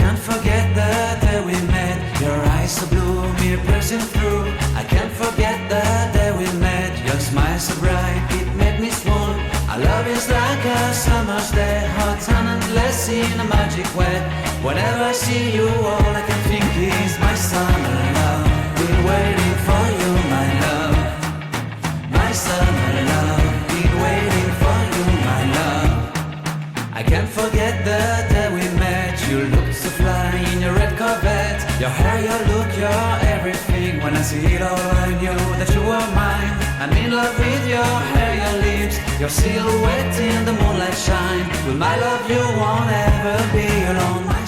can't forget the day we met. Your eyes so blue, me piercing through. I can't forget the day we met. Your smile so bright, it made me swoon. Our love is like a summer's day, hot and endless in a magic way. Whenever I see you, all I can think is my summer love. Been waiting for you, my love. My summer love. Been waiting for you, my love. I can't forget the day we met. You looked so fly in your red Corvette. Your hair, your look, your everything. When I see it all, I knew that you were mine. I'm in love with your hair, your lips, your silhouette in the moonlight shine. With my love, you won't ever be alone. My